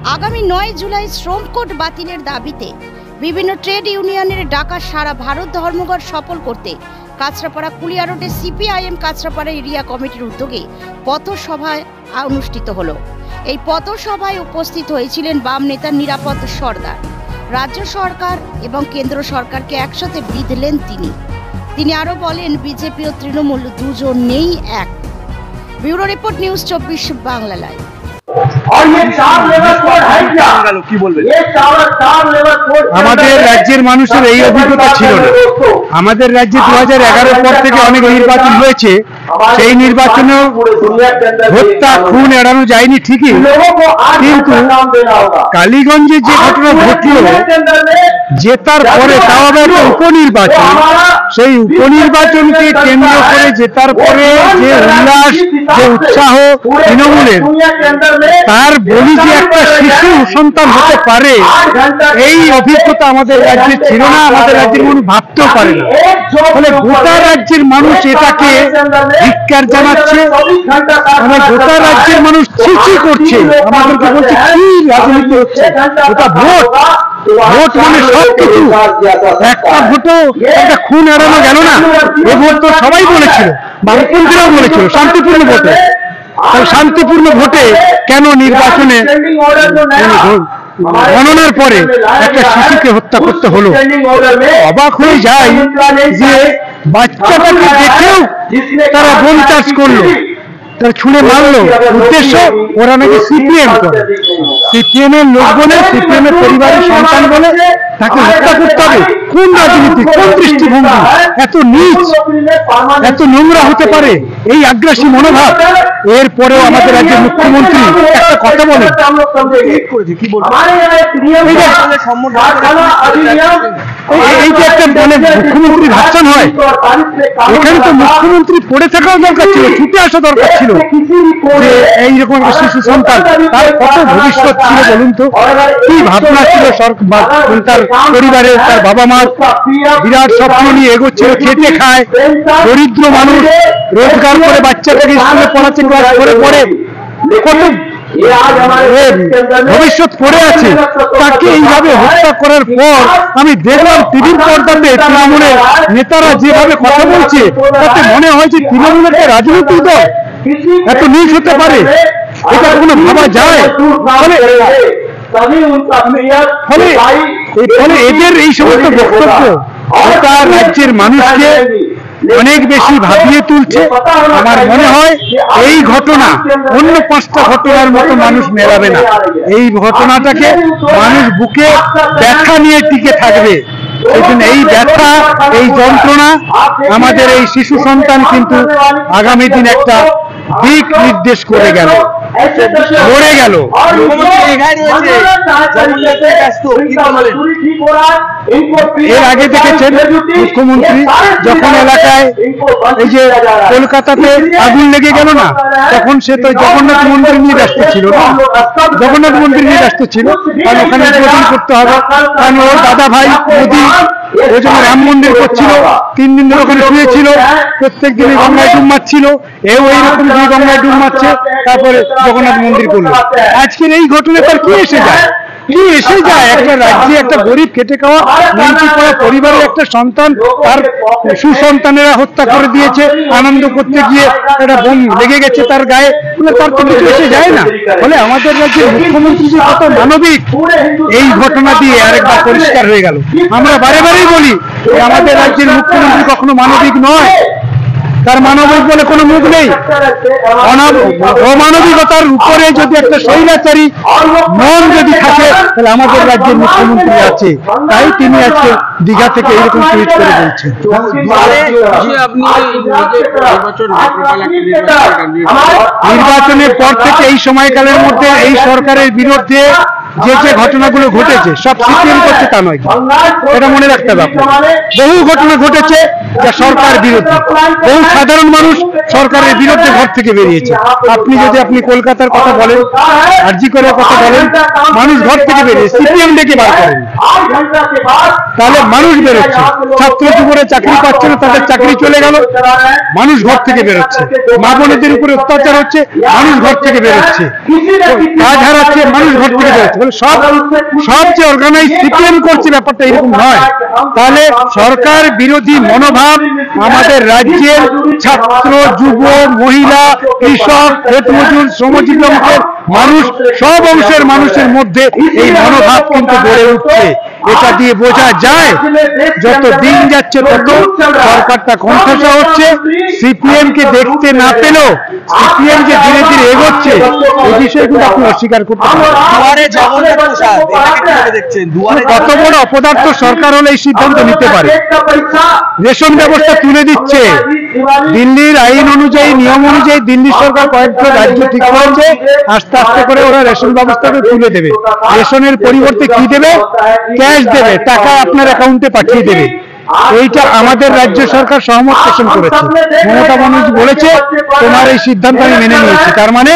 আগামী 9 জুলাই শ্রম কোড বাতিলের দাবিতে বিভিন্ন ট্রেড ইউনিয়নের ডাকা সারা ভারত ধর্মঘট সফল করতে কাঁচরাপাড়া কুলিয়া রোডে সিপিআইএম কাঁচরাপাড়া এরিয়া কমিটির উদ্যোগে পথসভায় অনুষ্ঠিত হলো। এই পথসভায় উপস্থিত হয়েছিলেন বাম নেতা নিরাপদ সর্দার। রাজ্য সরকার এবং কেন্দ্র সরকারকে একসাথে বিঁধলেন তিনি আরো বলেন, বিজেপি ও তৃণমূল দুজনেই এক। Bureau report, news 24 Bangla live. আমাদের রাজ্যের মানুষের এই অভিজ্ঞতা ছিল না। আমাদের রাজ্যে 2011 পর থেকে অনেক নির্বাচন হয়েছে, সেই নির্বাচনে হত্যা খুন এড়ানো যায়নি ঠিকই, কিন্তু কালীগঞ্জে যে ঘটনা ঘটল জেতার পরে, তাও আবার উপনির্বাচন, সেই উপনির্বাচনকে কেন্দ্র করে জেতার পরে যে উল্লাস, যে উৎসাহ তৃণমূলের, তার বলি যে একটা শিশু সন্তান হতে পারে, এই অভিজ্ঞতা আমাদের রাজ্যে ছিল না, আমাদের রাজ্যের মানুষ ভাবতেও পারে না। ফলে গোটা রাজ্যের মানুষ এটাকে ধিক্কার জানাচ্ছে, গোটা রাজ্যের মানুষ ছিছি করছে, আমাদেরকে বলছে কি রাজনীতি হচ্ছে, ওটা ভোট, ভোট মানে সব কিছু। একটা ভোটও একটা খুন এড়ানো গেল না। এ ভোট তো সবাই বলেছিল, বামপন্থীরাও বলেছিল শান্তিপূর্ণ ভোটে। শান্তিপূর্ণ ভোটে কেন নির্বাচনে গণনার পরে একটা শিশুকে হত্যা করতে হলো? অবাক হয়ে যায় যে বাচ্চাটাকে দেখেও তারা বোম চার্জ করলো, তারা ছুঁড়ে মারলো। উদ্দেশ্য, ওরা নাকি সিপিএম করে, সিপিএম এর লোক বলে, সিপিএম এর পরিবারের সন্তান বলে তাকে হত্যা করতে হবে। কোন রাজনীতি, কোন দৃষ্টিভঙ্গি এত নীচ, এত নোংরা হতে পারে? এই আগ্রাসী মনোভাব। এরপরেও আমাদের রাজ্যের মুখ্যমন্ত্রী একটা কথা বলেন, এই যে একটা মানে মুখ্যমন্ত্রী ভাষণ হয়, এখানে তো মুখ্যমন্ত্রী পড়ে থাকাও দরকার ছিল, ছুটে আসা দরকার ছিল যে এইরকম একটা শিশু সন্তান, তার কত ভবিষ্যৎ ছিল বলুন তো, কি ভাবনা ছিল সরকার, তার পরিবারের, তার বাবা মা বিরাট স্বপ্ন নিয়ে এগোচ্ছিল, খেটে খায়, দরিদ্র মানুষ রোজগার করে বাচ্চাটাকে স্কুলে পড়াচ্ছে, ক্লাস করে পড়ে, কত ভবিষ্যৎ পড়ে আছে, তাকে এইভাবে হত্যা করার পর আমি দেখলাম টিভির পর্দাতে তৃণমূলের নেতারা যেভাবে কথা বলছে, তাতে মনে হয় যে তৃণমূলের রাজনৈতিক দল এত নীচ হতে পারে, এটা কোনো ভাবা যায়? ফলে এদের এই সমস্ত বক্তব্য গোটা রাজ্যের মানুষকে অনেক বেশি ভাবিয়ে তুলছে। আমার মনে হয় এই ঘটনা অন্য 5টা ঘটনার মতো মানুষ মেলাবে না। এই ঘটনাটাকে মানুষ বুকে ব্যথা নিয়ে টিকে থাকবে। এই জন্য এই ব্যথা, এই যন্ত্রণা আমাদের এই শিশু সন্তান কিন্তু আগামী দিন একটা দিক নির্দেশ করে গেল, মরে গেল। এর আগে দেখেছেন মুখ্যমন্ত্রী যখন এলাকায় এই যে কলকাতাতে আগুন লেগে গেল না, তখন সে তো জগন্নাথ মন্দির নিয়ে ব্যস্ত ছিল না, জগন্নাথ মন্দির নিয়ে ব্যস্ত ছিল, কারণ ওখানে উদ্বোধন করতে হবে, কারণ ওর দাদা ভাই মোদী ওই জন্য রাম মন্দির করছিল, 3 দিন ধরে ওখানে শুয়েছিল, প্রত্যেক দিনই গঙ্গায় ডুব মারছিল, এও এইরকম যে গঙ্গায় ডুব মারছে, তারপরে জগন্নাথ মন্দির করলো। আজকের এই ঘটনা তার কি এসে যায়? কি এসে যায়? একটা রাজ্যে একটা গরিব খেটে খাওয়া নিচু করা পরিবারের একটা সন্তান, তার সুসন্তানেরা হত্যা করে দিয়েছে, আনন্দ করতে গিয়ে একটা বোম লেগে গেছে তার গায়ে, তার তো কিছু এসে যায় না। ফলে আমাদের রাজ্যের মুখ্যমন্ত্রী যে কত মানবিক, এই ঘটনা দিয়ে আরেকবার পরিষ্কার হয়ে গেল। আমরা বারে বারেই বলি আমাদের রাজ্যের মুখ্যমন্ত্রী কখনো মানবিক নয়, তার মানবিক বলে কোনো মুখ নেই। অমানবিকতার উপরে যদি একটা স্বৈরাচারী মন যদি থাকে, তাহলে আমাদের রাজ্যের মুখ্যমন্ত্রী আছে, তাই তিনি আজকে দীঘা থেকে এইরকম টুইট করে বলছেন। নির্বাচনের পর থেকে এই সময়কালের মধ্যে এই সরকারের বিরুদ্ধে যে যে ঘটনাগুলো ঘটেছে সব সিপিএম করছে তা নয়, এটা মনে রাখতে হবে আপনার। বহু ঘটনা ঘটেছে, যা সরকার বিরোধী। বহু সাধারণ মানুষ সরকারের বিরুদ্ধে ঘর থেকে বেরিয়েছে। আপনি কলকাতার কথা বলেন, আরজি করার কথা বলেন, মানুষ ঘর থেকে বেরিয়েছে, সিপিএম ডেকে বার করেন, তাহলে মানুষ বেরোচ্ছে। ছাত্র যুবরা চাকরি পাচ্ছে না, তাদের চাকরি চলে গেল, মানুষ ঘর থেকে বেরোচ্ছে। মা বোনেদের উপরে অত্যাচার হচ্ছে, মানুষ ঘর থেকে বেরোচ্ছে। কাজ হারাচ্ছে, মানুষ ঘর থেকে বেরোচ্ছে। সব যে অর্গানাইজ সিপিএম করছে ব্যাপারটা এরকম নয়। তাহলে সরকার বিরোধী মনোভাব আমাদের রাজ্যের ছাত্র, যুব, মহিলা, কৃষক, ক্ষেতমজুর, শ্রমজীবী অংশের মানুষ, সব অংশের মানুষের মধ্যে এই মনোভাব কিন্তু গড়ে উঠছে। এটা দিয়ে বোঝা যায় যত দিন যাচ্ছে তত সরকারটা কণ্ঠসা হচ্ছে। সিপিএম কে দেখতে না পেলেও সিপিএম যে ধীরে ধীরে এগোচ্ছে এই বিষয়ে কিন্তু আপনি অস্বীকার করতে পারেন। কত বড় অপদার্থ সরকার হলে এই সিদ্ধান্ত নিতে পারে। রেশন ব্যবস্থা তুলে দিচ্ছে, দিল্লির আইন অনুযায়ী, নিয়ম অনুযায়ী দিল্লি সরকার কয়েকটা রাজ্য ঠিক করেছে, আস্তে আস্তে করে ওরা রেশন ব্যবস্থাকে তুলে দেবে। রেশনের পরিবর্তে কি দেবে? ক্যাশ দেবে, টাকা আপনার অ্যাকাউন্টে পাঠিয়ে দেবে। এইটা আমাদের রাজ্য সরকার সহমত পোষণ করেছে। মমতা ব্যানার্জি বলেছে তোমার এই সিদ্ধান্ত আমি মেনে নিয়েছি। তার মানে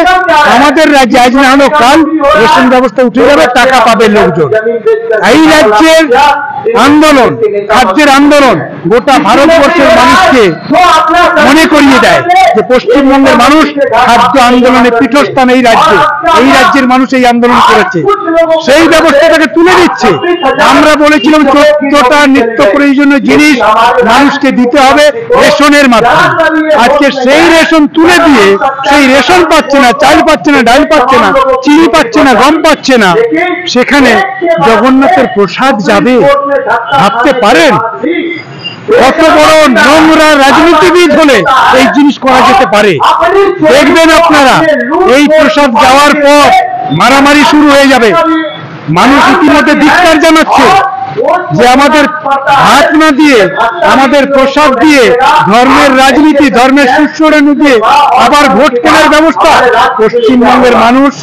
আমাদের রাজ্যে আজ না হলেও কাল রেশন ব্যবস্থা উঠে যাবে, টাকা পাবে লোকজন। এই রাজ্যের আন্দোলন, খাদ্যের আন্দোলন গোটা ভারতবর্ষের মানুষকে মনে করিয়ে দেয় যে পশ্চিমবঙ্গের মানুষ খাদ্য আন্দোলনে পীঠস্থান এই রাজ্যে। এই রাজ্যের মানুষ এই আন্দোলন করেছে, সেই ব্যবস্থাটাকে তুলে দিচ্ছে। আমরা বলেছিলাম 14টা নিত্য প্রয়োজনীয় জিনিস মানুষকে দিতে হবে রেশনের মাধ্যমে। আজকে সেই রেশন তুলে দিয়ে সেই রেশন পাচ্ছে না, চাল পাচ্ছে না, ডাল পাচ্ছে না, চিনি পাচ্ছে না, গম পাচ্ছে না, সেখানে জগন্নাথের প্রসাদ যাবে ভাবতে পারেন? কত বড় নোংরা রাজনীতিবিদ হলে এই জিনিস করা যেতে পারে? দেখবেন আপনারা এই প্রসাদ যাওয়ার পর মারামারি শুরু হয়ে যাবে। মানুষ ইতিমধ্যে ধিক্কার জানাচ্ছে যে আমাদের ভাত না দিয়ে, আমাদের প্রসাদ দিয়ে ধর্মের রাজনীতি, ধর্মের সুস্বরণী দিয়ে আবার ভোট কেনার ব্যবস্থা। পশ্চিমবঙ্গের মানুষ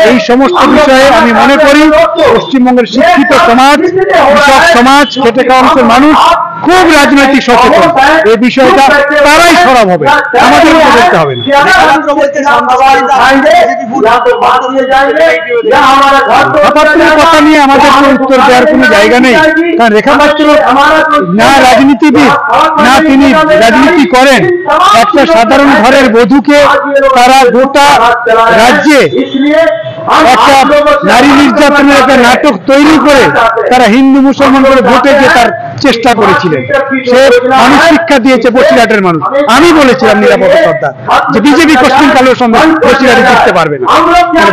এই সমস্ত বিষয়ে আমি মনে করি পশ্চিমবঙ্গের শিক্ষিত সমাজ, কৃষক সমাজ, খেটে খাওয়া অংশের মানুষ খুব রাজনৈতিক সচেতন। এই বিষয়টা তারাই সরব হবে, আমাদের বলতে হবে না। কথা নিয়ে আমাদের উত্তর দেওয়ার কোনো জায়গা নেই, কারণ রেখা পাত্র না রাজনীতিবিদ, না তিনি রাজনীতি করেন। একটা সাধারণ ঘরের বধূকে তারা গোটা রাজ্যে একটা নারী নির্যাতনের একটা নাটক তৈরি করে তারা হিন্দু মুসলমান করে ভোটে জেতার চেষ্টা করেছিলেন। সে মানুষ শিক্ষা দিয়েছে বসিরহাটের মানুষ। আমি বলেছিলাম নিরাপদ সর্দার যে বিজেপি পশ্চিম কালের সঙ্গে বসিরহাটে জিততে পারবে না।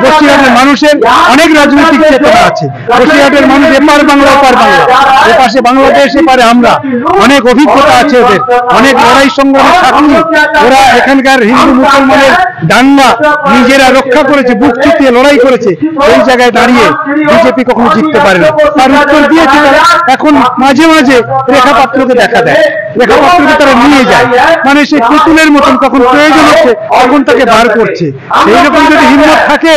বসিরহাটের মানুষের অনেক রাজনৈতিক চেতনা আছে। বসিরহাটের মানুষ এপার বাংলা ওপার বাংলা, এপাশে বাংলাদেশ এপারে আমরা, অনেক অভিজ্ঞতা আছে ওদের, অনেক লড়াই সংগ্রামের সাক্ষী ওরা। এখানকার হিন্দু মুসলমানের দাঙ্গা নিজেরা রক্ষা করেছে, বুক চিতিয়ে লড়াই করেছে। এই জায়গায় দাঁড়িয়ে বিজেপি কখনো জিততে পারে না। তার উত্তর দিয়েছে এখন মাঝে মাঝে রেখা পাত্রকে দেখা দেয়, রেখা পাত্রকে তারা নিয়ে যায়, মানে সে পুতুলের মতন কখন প্রয়োজন হচ্ছে তখন তাকে বার করছে। সেই রকম যদি হিম্মত থাকে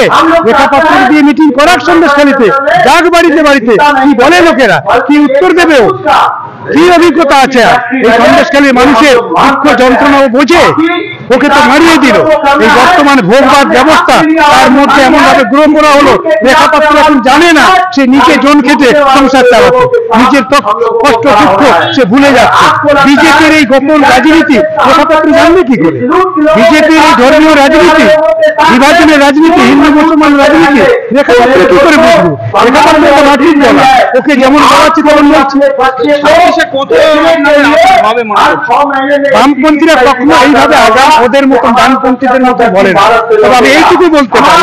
রেখা পাত্রকে দিয়ে মিটিং করার সন্দেশখালীতে, ডাক বাড়িতে বাড়িতে, কি বলে লোকেরা, কি উত্তর দেবে, কি অভিজ্ঞতা আছে? এই সন্দেশখালীর মানুষের দুঃখ যন্ত্রণা বোঝে? ওকে তো মারিয়ে দিল। এই বর্তমান ভোগবাদ ব্যবস্থা তার মধ্যে এমন ভাবে গ্রহণ করা হলো, রেখা পাত্র এখন জানে না সে নিজে জন খেটে সংসার চালাচ্ছে, নিজের কষ্ট দুঃখ সে ভুলে যাচ্ছে। বিজেপির এই গোপন রাজনীতি রেখা পাত্র জানবে কি করে? বিজেপির এই ধর্মীয় রাজনীতি, বিভাজনের রাজনীতি, হিন্দু মুসলমান রাজনীতি রেখা পাত্র কি করে বুঝবো? রেখা পাত্র তো মাটির বলা, ওকে যেমন বলাচ্ছে তেমন বলছে। বামপন্থীরা কখনো এইভাবে আগাম ওদের মতন ডানপন্থীদের মতো বলে না। তবে আমি এইটুকু বলতে পারি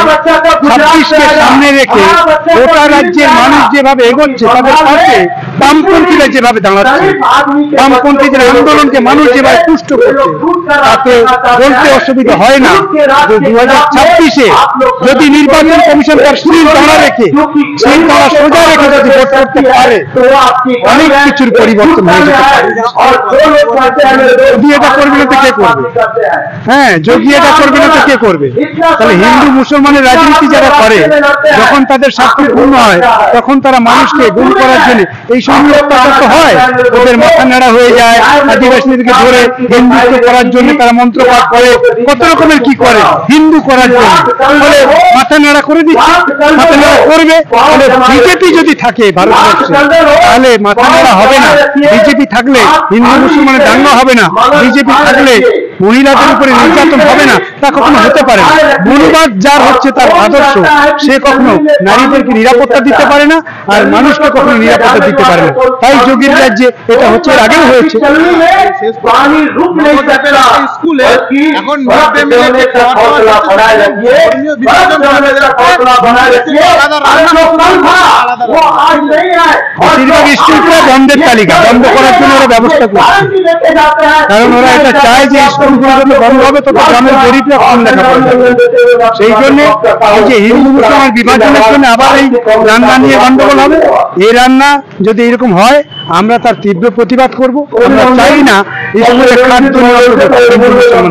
26কে সামনে রেখে গোটা রাজ্যের মানুষ যেভাবে এগোচ্ছে তাদের পাশে বামপন্থীরা যেভাবে দাঁড়াচ্ছে, বামপন্থীদের আন্দোলনকে মানুষ যেভাবে পুষ্ট করছে, তাতে বলতে অসুবিধা হয় না যে 2026-এ যদি নির্বাচন কমিশন তার শৃঙ্খলা রেখে শৃঙ্খলা সোজা রেখে যদি ভোট করতে পারে অনেক কিছুর পরিবর্তন হয়ে যেতে পারে। যদি এটা করবে না তো কে করবে? হ্যাঁ, যদি এটা করবে না তো কে করবে? তাহলে হিন্দু মুসলমানের রাজনীতি যারা করে, যখন তাদের স্বার্থ পূর্ণ হয় তখন তারা মানুষকে গুম করার জন্য এই সমস্ত অত্যাচার তো হয়, ওদের মাথা নেড়া হয়ে যায়, আদিবাসীদেরকে ধরে হিন্দুত্ব করার জন্য তারা মন্ত্রপাঠ করে, কত রকমের কি করে হিন্দু করার জন্য। ফলে মাথা নেড়া করে দিচ্ছে, মাথা নেড়া করবে। তাহলে বিজেপি যদি থাকে ভারতবর্ষে তাহলে মাথা নেড়া হবে না। বিজেপি থাকলে হিন্দু মুসলমানের দাঙ্গা হবে না। বিজেপি থাকলে মহিলাদের উপরে নির্যাতন হবে না। তা কখনো হতে পারে না। মনুবাদ যার হচ্ছে তার আদর্শ, সে কখনো নারীদেরকে নিরাপত্তা দিতে পারে না, আর মানুষকে কখনো নিরাপত্তা দিতে পারে না। তাই যোগীর রাজ্যে এটা হচ্ছে, এর আগেও হয়েছে। স্কুলে এখন মিড ডে মিলের যে বেশিরভাগ স্কুলগুলো বন্ধের তালিকা, বন্ধ করার জন্য ওরা ব্যবস্থা করছে। কারণ ওরা এটা চায় যে স্কুলগুলো যত বন্ধ হবে তত গ্রামের গরিবরা কম লেখাপড়া করবে। সেই জন্য এই যে হিন্দু মুসলমান বিভাজনের জন্য আবার এই রান্না নিয়ে গন্ডগোল হবে। এই রান্না যদি এরকম হয় আমরা তার তীব্র প্রতিবাদ করব। আমরা চাই না স্কুলে খাদ্য হিন্দু মুসলমান।